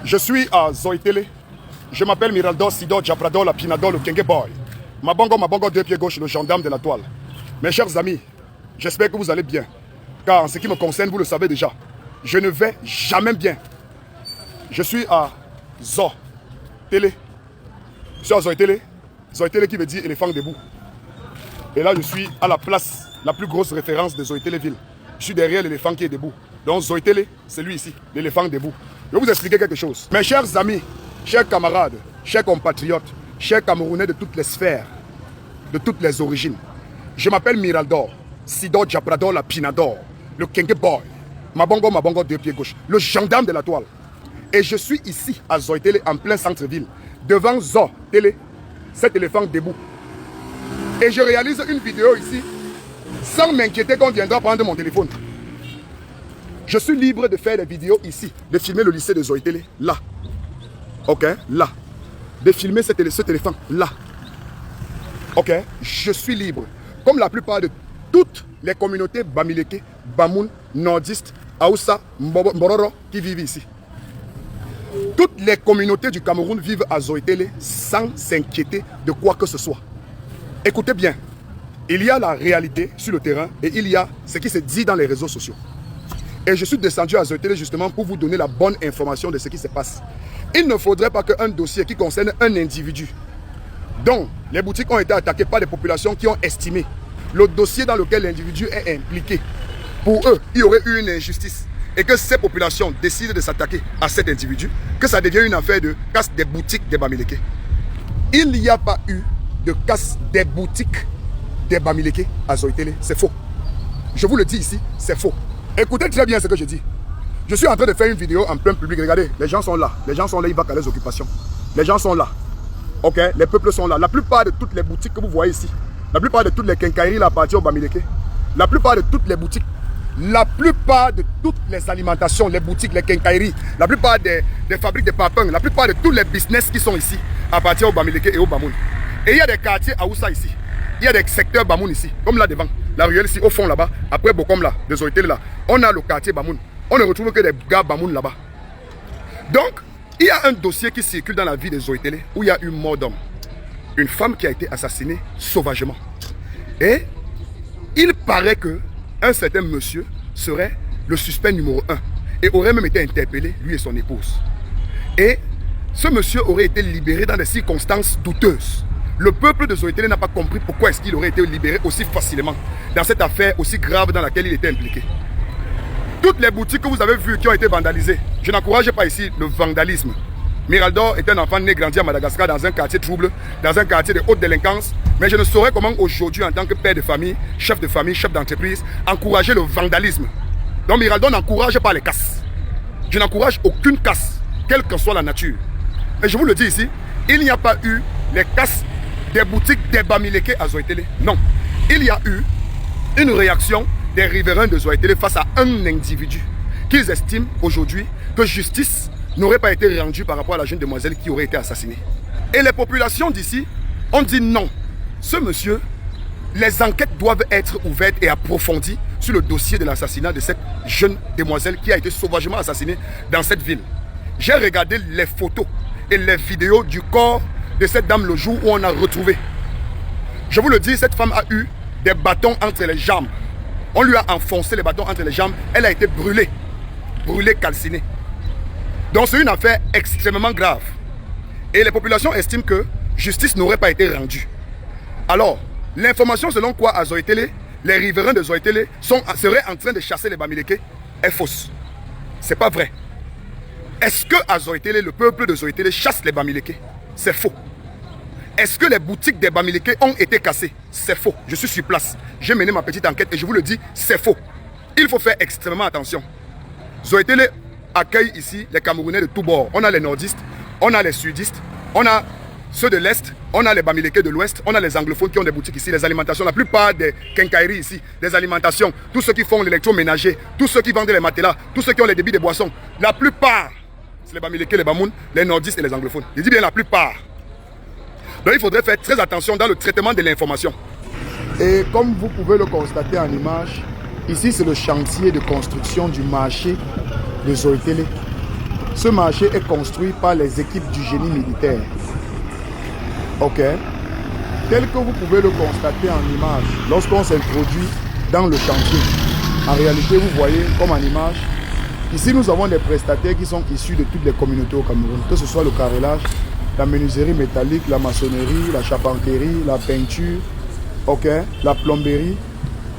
Je suis à Zoïtélé. Je m'appelle Miraldo Sido Diabrado la Pinado, le Kenge Boy. Mabongo, deux pieds gauche, le gendarme de la toile. Mes chers amis, j'espère que vous allez bien. Car en ce qui me concerne, vous le savez déjà, je ne vais jamais bien. Je suis à Zoïtélé. Je suis à Zoïtélé. Zoïtélé qui veut dire éléphant debout. Et là, je suis à la place, la plus grosse référence de Zoïtélé ville. Je suis derrière l'éléphant qui est debout. Donc Zoïtélé, c'est lui ici, l'éléphant debout. Je vais vous expliquer quelque chose. Mes chers amis, chers camarades, chers compatriotes, chers Camerounais de toutes les sphères, de toutes les origines. Je m'appelle Miraldo Sido Diabrado la Pinado, le Kenge Boy. Mabongo, deux pieds gauche, le gendarme de la toile. Et je suis ici à Zoïtélé, en plein centre-ville, devant Zoïtélé, cet éléphant debout. Et je réalise une vidéo ici, sans m'inquiéter qu'on viendra prendre mon téléphone. Je suis libre de faire des vidéos ici, de filmer le lycée de Zoïtélé, là. Ok, là. De filmer cet éléphant, là. Ok, je suis libre. Comme la plupart de toutes les communautés Bamileke, Bamoun, Nordistes, Aoussa, Mbororo qui vivent ici. Toutes les communautés du Cameroun vivent à Zoïtélé sans s'inquiéter de quoi que ce soit. Écoutez bien, il y a la réalité sur le terrain et il y a ce qui se dit dans les réseaux sociaux. Et je suis descendu à Zoïtélé justement pour vous donner la bonne information de ce qui se passe. Il ne faudrait pas qu'un dossier qui concerne un individu, dont les boutiques ont été attaquées par des populations qui ont estimé le dossier dans lequel l'individu est impliqué, pour eux, il y aurait eu une injustice. Et que ces populations décident de s'attaquer à cet individu, que ça devienne une affaire de casse des boutiques des Bamileke. Il n'y a pas eu de casse des boutiques des Bamileke à Zoïtélé. C'est faux. Je vous le dis ici, c'est faux. Écoutez très bien ce que je dis. Je suis en train de faire une vidéo en plein public. Regardez, les gens sont là. Les gens sont là, ils vaquent à les occupations. Les gens sont là. Ok, les peuples sont là. La plupart de toutes les boutiques que vous voyez ici, la plupart de toutes les quincailleries là appartiennent aux Bamileke. La plupart de toutes les boutiques, la plupart de toutes les alimentations, les boutiques, les quincailleries, la plupart des fabriques de papins, la plupart de tous les business qui sont ici appartiennent aux Bamileke et aux Bamoun. Et il y a des quartiers à Oussa ici. Il y a des secteurs Bamoun ici, comme là devant. La ruelle ici, au fond là-bas, après Bokom là, de Zoïtélé là, on a le quartier Bamoun. On ne retrouve que des gars Bamoun là-bas. Donc, il y a un dossier qui circule dans la vie de Zoïtélé où il y a eu mort d'homme. Une femme qui a été assassinée sauvagement. Et il paraît que un certain monsieur serait le suspect numéro 1 et aurait même été interpellé, lui et son épouse. Et ce monsieur aurait été libéré dans des circonstances douteuses. Le peuple de Zoïtélé n'a pas compris pourquoi est-ce qu'il aurait été libéré aussi facilement dans cette affaire aussi grave dans laquelle il était impliqué. Toutes les boutiques que vous avez vues qui ont été vandalisées, je n'encourage pas ici le vandalisme. Miraldo est un enfant né grandi à Madagascar dans un quartier trouble, dans un quartier de haute délinquance, mais je ne saurais comment aujourd'hui en tant que père de famille, chef d'entreprise, encourager le vandalisme. Donc Miraldo n'encourage pas les casses. Je n'encourage aucune casse, quelle que soit la nature. Mais je vous le dis ici, il n'y a pas eu les casses des boutiques des Bamileke à Zoïtélé. Non. Il y a eu une réaction des riverains de Zoïtélé face à un individu qu'ils estiment aujourd'hui que justice n'aurait pas été rendue par rapport à la jeune demoiselle qui aurait été assassinée. Et les populations d'ici ont dit non. Ce monsieur, les enquêtes doivent être ouvertes et approfondies sur le dossier de l'assassinat de cette jeune demoiselle qui a été sauvagement assassinée dans cette ville. J'ai regardé les photos et les vidéos du corps de cette dame le jour où on a retrouvé. Je vous le dis, cette femme a eu des bâtons entre les jambes. On lui a enfoncé les bâtons entre les jambes. Elle a été brûlée, calcinée. Donc c'est une affaire extrêmement grave. Et les populations estiment que justice n'aurait pas été rendue. Alors, l'information selon quoi à Zoïtélé, les riverains de Zoïtélé seraient en train de chasser les Bamileke est fausse. C'est pas vrai. Est-ce que à Zoïtélé, le peuple de Zoïtélé chasse les Bamileke? C'est faux. Est-ce que les boutiques des Bamileke ont été cassées? C'est faux. Je suis sur place. J'ai mené ma petite enquête et je vous le dis, c'est faux. Il faut faire extrêmement attention. Zoïtélé accueille ici les Camerounais de tous bords. On a les nordistes, on a les sudistes, on a ceux de l'Est, on a les Bamileke de l'Ouest, on a les anglophones qui ont des boutiques ici, les alimentations, la plupart des quincailleries ici, des alimentations, tous ceux qui font l'électroménager, tous ceux qui vendent les matelas, tous ceux qui ont les débits de boissons, la plupart, c'est les Bamileke, les Bamoun, les nordistes et les anglophones. Je dis bien la plupart. Donc il faudrait faire très attention dans le traitement de l'information. Et comme vous pouvez le constater en image, ici c'est le chantier de construction du marché de Zoïtélé. Ce marché est construit par les équipes du génie militaire. Ok. Tel que vous pouvez le constater en image, lorsqu'on s'introduit dans le chantier, en réalité, vous voyez comme en image, ici nous avons des prestataires qui sont issus de toutes les communautés au Cameroun, que ce soit le carrelage, la menuiserie métallique, la maçonnerie, la charpenterie, la peinture, ok, la plomberie.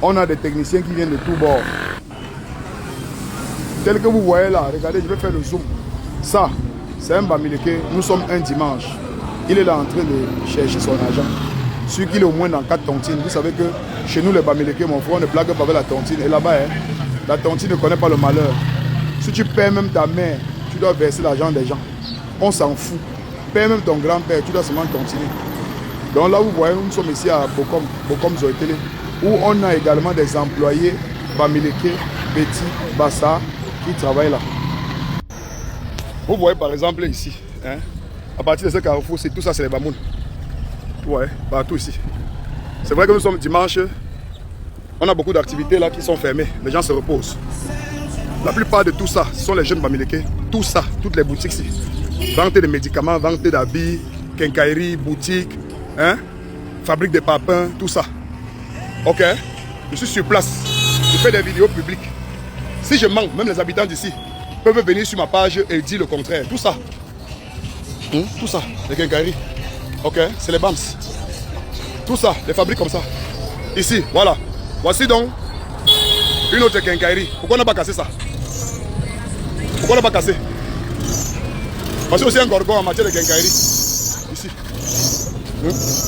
On a des techniciens qui viennent de tous bords. Tel que vous voyez là, regardez, je vais faire le zoom. Ça, c'est un Bamileke. Nous sommes un dimanche. Il est là en train de chercher son argent. Celui qu'il est au moins dans 4 tontines. Vous savez que chez nous, les Bamileke, mon frère, on ne blague pas avec la tontine. Et là-bas, hein, la tontine ne connaît pas le malheur. Si tu paies même ta mère, tu dois verser l'argent des gens. On s'en fout. Paie même ton grand-père, tu dois seulement tontiner. Donc là, vous voyez, nous sommes ici à Bokom Zoetele, où on a également des employés Bamileke, Petit, Bassa, qui travaillent là. Vous voyez par exemple ici, hein, à partir de ce carrefour, tout ça c'est les Bamounes. Ouais, partout ici. C'est vrai que nous sommes dimanche, on a beaucoup d'activités là qui sont fermées, les gens se reposent. La plupart de tout ça, ce sont les jeunes Bamileke, tout ça, toutes les boutiques ici. Vente de médicaments, vente d'habits, quincaillerie, boutique, hein, fabrique de papins, tout ça. Ok, je suis sur place, je fais des vidéos publiques. Si je manque, même les habitants d'ici peuvent venir sur ma page et dire le contraire. Tout ça. Tout ça, les quincailleries. Ok, c'est les BAMS. Tout ça, les fabriques comme ça. Ici, voilà. Voici donc une autre quincaillerie. Pourquoi on n'a pas cassé ça? Pourquoi on n'a pas cassé? Voici aussi un gorgon en matière de quincaillerie. Ici.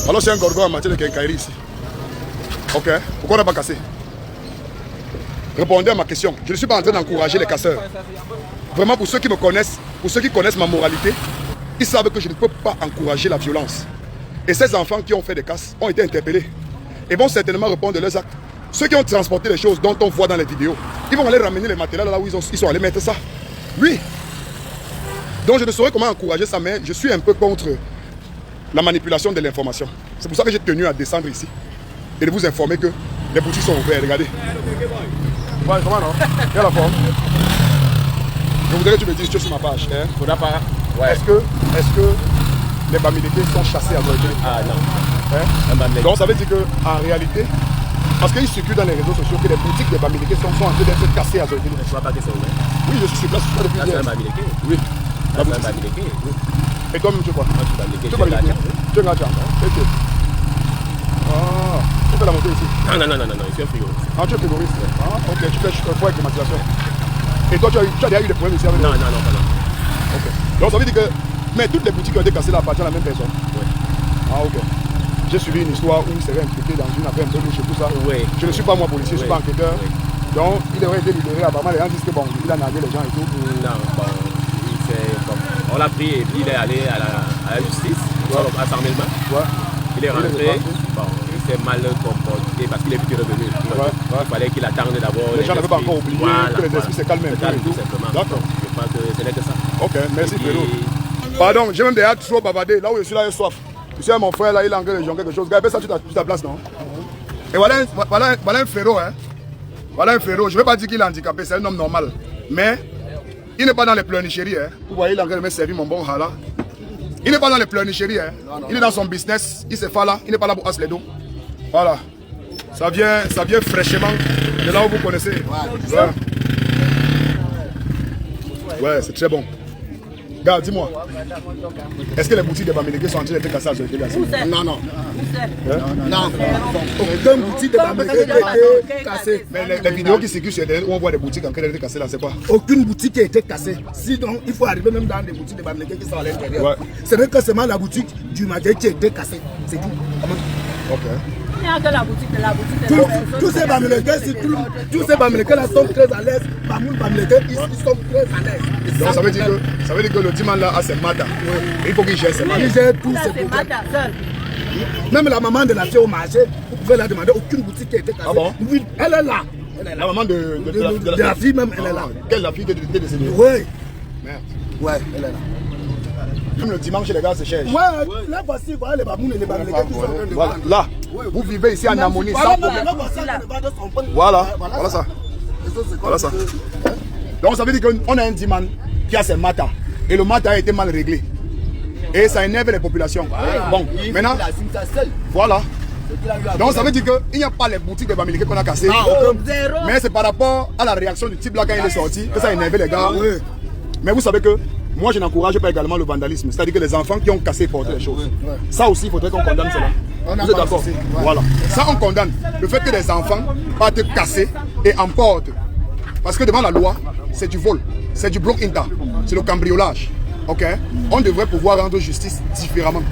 Alors c'est un gorgon en matière de quincaillerie ici. Ok, pourquoi on n'a pas cassé? Répondez à ma question. Je ne suis pas en train d'encourager les casseurs. Vraiment, pour ceux qui me connaissent, pour ceux qui connaissent ma moralité, ils savent que je ne peux pas encourager la violence. Et ces enfants qui ont fait des casses ont été interpellés et vont certainement répondre de leurs actes. Ceux qui ont transporté les choses dont on voit dans les vidéos, ils vont aller ramener les matériels là où ils sont allés mettre ça. Oui. Donc je ne saurais comment encourager ça, mais je suis un peu contre la manipulation de l'information. C'est pour ça que j'ai tenu à descendre ici et de vous informer que les boutiques sont ouvertes. Regardez. Ouais, comment non? Quelle la forme? Je voudrais que tu me dises, tu es sur ma page. Hein? Faudra pas. Ouais. Est-ce que les Bamileke sont chassés à Zoetele? Ah non. Hein? Donc ça veut dire qu'en réalité, parce qu'il circule dans les réseaux sociaux que les boutiques des Bamileke sont en train d'être cassées à Zoetele. Je ne vois pas que c'est ouvert. Oui, je suis sur place depuis hier. C'est un Bamileke. Oui. C'est un Bamileke. Et toi-même, tu es quoi? Moi, je suis Bamileke. Tu es Bamileke? Tu es Gacha? Ok. Ah, tu fais la moto ici? Non, je suis un frigoriste. Ah, tu es frigoriste? Ah, ok, tu fais froid avec climatisation. Et toi, tu as déjà eu des problèmes ici avec Non, pas non. Ok. Donc ça veut dire que, mais toutes les boutiques qui ont été cassées là appartiennent à la même personne? Oui. Ah, ok. J'ai suivi une histoire où il serait impliqué dans une affaire un peu louche et tout ça. Oui. Je ne suis pas moi policier, je ne suis pas enquêteur. Oui. Donc il aurait été libéré. Apparemment, les gens disent que bon, il a nargué les gens et tout. Non, bon, on l'a pris et puis il est allé à la justice, à Saint-Melma. Ouais. Il est rentré. Bon, il s'est mal comporté parce qu'il est plus revenu. Il fallait qu'il attende d'abord. Les gens n'avaient pas encore oublié que les esprits se calment un peu et tout. D'accord. Je pense que ce n'est que ça. Ok, merci Fredo. Pardon, j'ai même déjà trop bavardé. Là où je suis là, j'ai soif. Tu sais, mon frère là, il a en train de jongler quelque chose. Gars, ça sur ta place, non? Et voilà un Fredo, hein. Voilà un Fredo. Je ne vais pas dire qu'il est handicapé, c'est un homme normal. Mais il n'est pas dans les pleurnicheries, hein. Vous voyez, il est en train de me servir mon bon hala. Il n'est pas dans les pleurnicheries, hein. Il est dans son business, il se fait là, il n'est pas là pour asser les dos. Voilà. Ça vient fraîchement de là où vous connaissez. Ouais, c'est très bon. Gars, dis-moi, est-ce que les boutiques de Bamileke sont en train d'être cassées à Zoetele? Non. Non. Aucune boutique de Bamileke n'a été cassée. Mais les vidéos qui circulent sur Internet où on voit des boutiques en train d'être cassées là, c'est quoi? Aucune boutique n'a été cassée. Sinon, il faut arriver même dans des boutiques de Bamileke qui sont à l'intérieur. Ouais. Ce n'est que seulement la boutique du magasin qui a été cassée. C'est tout. Ok. Il n'y a que la boutique de la Tous ces Bamileke là sont très à l'aise. Bamileke, ils sont très à l'aise. Donc ça veut dire que le dimanche là a ses matas. Il faut qu'il gère ses matas. Il gère tous ses boutiques. Même la maman de la fille au marché, vous pouvez la demander, aucune boutique qui a été cassée. Ah bon? Oui, elle est là. La maman de la fille même, elle est là. Quelle la fille de décédée? Oui. Merde. Ouais, elle est là. Même le dimanche, les gars se cherchent. Ouais, là voici, voilà les Bamounes et les Bamileke qui sont en train de Voilà, là, vous vivez ici en harmonie sans problème. Voilà ça. Donc ça veut dire qu'on a un dimanche qui a ses matas. Et le matas a été mal réglé. Et ça énerve les populations. Bon, maintenant, voilà. Donc ça veut dire qu'il n'y a pas les boutiques de Bamileke qu'on a cassées. Mais c'est par rapport à la réaction du type là quand il est sorti que ça a énervé les gars. Mais vous savez que moi je n'encourage pas également le vandalisme. C'est-à-dire que les enfants qui ont cassé et porté les choses. Ça aussi il faudrait qu'on condamne cela. Vous êtes d'accord? Voilà. Ça on condamne. Le fait que les enfants partent casser et emportent. Parce que devant la loi, c'est du vol. C'est du bloc-inta. C'est le cambriolage. Ok? On devrait pouvoir rendre justice différemment.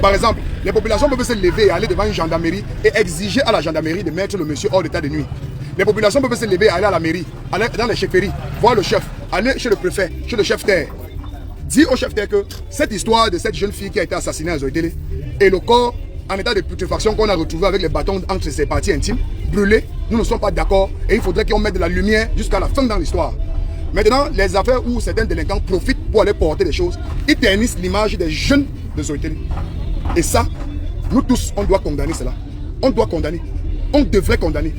Par exemple, les populations peuvent se lever et aller devant une gendarmerie et exiger à la gendarmerie de mettre le monsieur hors d'état de nuit. Les populations peuvent se lever et aller à la mairie, aller dans les chefferies, voir le chef, aller chez le préfet, chez le chef terre. Dire au chef terre que cette histoire de cette jeune fille qui a été assassinée à Zoïtélé et le corps en état de putréfaction qu'on a retrouvé avec les bâtons entre ses parties intimes, brûlés, nous ne sommes pas d'accord et il faudrait qu'on mette de la lumière jusqu'à la fin dans l'histoire. Maintenant, les affaires où certains délinquants profitent pour aller porter des choses, ils ternissent l'image des jeunes de Zoïtélé. Et ça, nous tous, on doit condamner cela. On doit condamner. On devrait condamner.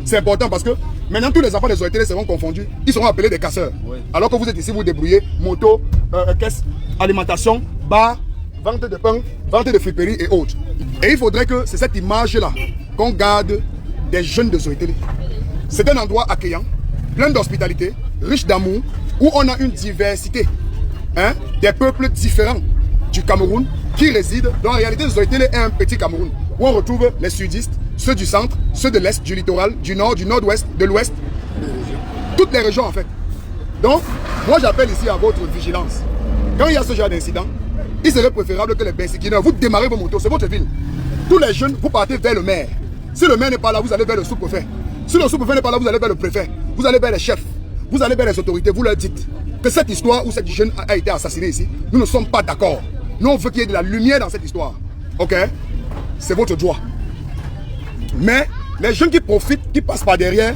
C'est important parce que maintenant, tous les enfants de Zoïtélé seront confondus. Ils seront appelés des casseurs. Ouais. Alors que vous êtes ici, vous débrouillez, moto, caisse, alimentation, bar, vente de pain, vente de friperie et autres. Et il faudrait que c'est cette image-là qu'on garde des jeunes de Zoïtélé. C'est un endroit accueillant, plein d'hospitalité, riche d'amour, où on a une diversité, hein, des peuples différents du Cameroun qui résident. Dans la réalité, Zoïtélé est un petit Cameroun où on retrouve les sudistes, ceux du centre, ceux de l'est, du littoral, du nord, du nord-ouest, de l'ouest, toutes les régions en fait. Donc, moi j'appelle ici à votre vigilance. Quand il y a ce genre d'incident, il serait préférable que les Bensikineurs, vous démarrez vos motos, c'est votre ville. Tous les jeunes, vous partez vers le maire. Si le maire n'est pas là, vous allez vers le sous-préfet. Si le sous-préfet n'est pas là, vous allez vers le préfet. Vous allez vers les chefs. Vous allez vers les autorités, vous leur dites que cette histoire où cette jeune a été assassinée ici, nous ne sommes pas d'accord. Nous, on veut qu'il y ait de la lumière dans cette histoire. Ok? C'est votre droit. Mais les jeunes qui profitent, qui passent par derrière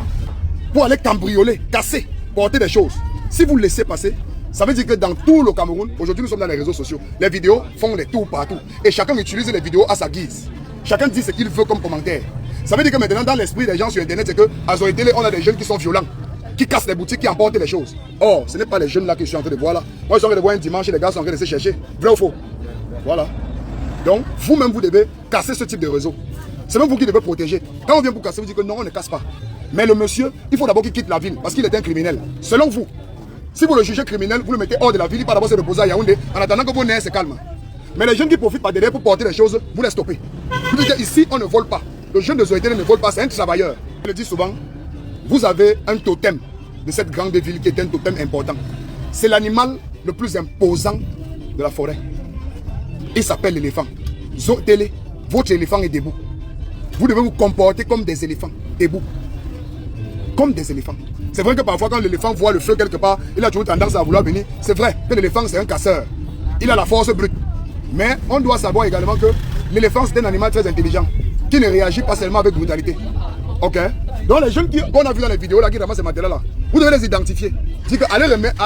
pour aller cambrioler, casser, porter des choses, si vous laissez passer, ça veut dire que dans tout le Cameroun, aujourd'hui nous sommes dans les réseaux sociaux, les vidéos font des tours partout. Et chacun utilise les vidéos à sa guise. Chacun dit ce qu'il veut comme commentaire. Ça veut dire que maintenant, dans l'esprit des gens sur Internet, c'est qu'à Zoïtélé, on a des jeunes qui sont violents, qui cassent les boutiques, qui emportent les choses. Or, ce n'est pas les jeunes là que je suis en train de voir là. Moi, je suis en train de voir un dimanche et les gars sont en train de se chercher. Vrai ou faux? Voilà. Donc, vous-même, vous devez casser ce type de réseau. C'est même vous qui devez protéger. Quand on vient pour casser, vous dites que non, on ne casse pas. Mais le monsieur, il faut d'abord qu'il quitte la ville parce qu'il est un criminel. Selon vous, si vous le jugez criminel, vous le mettez hors de la ville, il va d'abord se reposer à Yaoundé en attendant que vos nerfs se calment. Mais les jeunes qui profitent par derrière pour porter les choses, vous les stoppez. Vous dites ici, on ne vole pas. Le jeune de Zoïtélé ne vole pas, c'est un travailleur. Je le dis souvent, vous avez un totem de cette grande ville qui est un totem important. C'est l'animal le plus imposant de la forêt. Il s'appelle l'éléphant. Zoïtélé, votre éléphant est debout. Vous devez vous comporter comme des éléphants, debout. Comme des éléphants. C'est vrai que parfois quand l'éléphant voit le feu quelque part, il a toujours tendance à vouloir venir. C'est vrai que l'éléphant c'est un casseur. Il a la force brute. Mais on doit savoir également que l'éléphant c'est un animal très intelligent, qui ne réagit pas seulement avec brutalité. Ok? Donc les jeunes qu'on a vu dans les vidéos là, qui ramassent ces matériaux là, vous devez les identifier. Dites que allez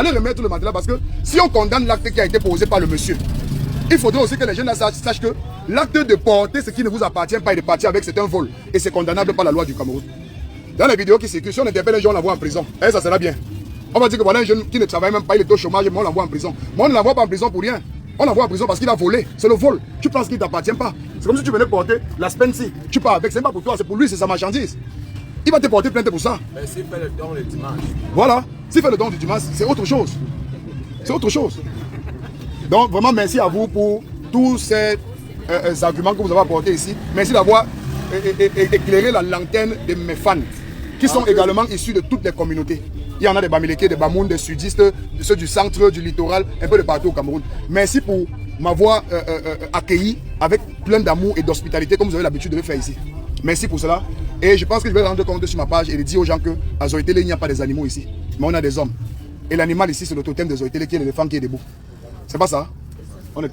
remettre le matériel parce que si on condamne l'acte qui a été posé par le monsieur, il faudrait aussi que les jeunes là sachent que l'acte de porter ce qui ne vous appartient pas et de partir avec, c'est un vol. Et c'est condamnable par la loi du Cameroun. Dans les vidéos qui circulent, si on interpelle les gens, on l'envoie en prison. Et ça sera bien. On va dire que voilà un jeune qui ne travaille même pas, il est au chômage, mais on l'envoie en prison. Mais on ne l'envoie pas en prison pour rien. On l'envoie en prison parce qu'il a volé. C'est le vol. Tu penses qu'il ne t'appartient pas. C'est comme si tu venais porter la Spencer. Tu pars avec, c'est pas pour toi, c'est pour lui, c'est sa marchandise. Il va te porter plainte pour ça. Mais s'il fait le don le dimanche. Voilà. S'il fait le don du dimanche, c'est autre chose. C'est autre chose. Donc vraiment merci à vous pour tous ces arguments que vous avez apportés ici. Merci d'avoir éclairé la lanterne de mes fans, qui sont également issus de toutes les communautés. Il y en a des Bamileke, des Bamoun, des sudistes, ceux du centre, du littoral, un peu de partout au Cameroun. Merci pour m'avoir accueilli avec plein d'amour et d'hospitalité comme vous avez l'habitude de le faire ici. Merci pour cela. Et je pense que je vais rendre compte sur ma page et dire aux gens qu'à Zoïtélé, il n'y a pas des animaux ici, mais on a des hommes. Et l'animal ici, c'est le totem de Zoïtélé qui est l'éléphant qui est debout. C'est pas ça? On est en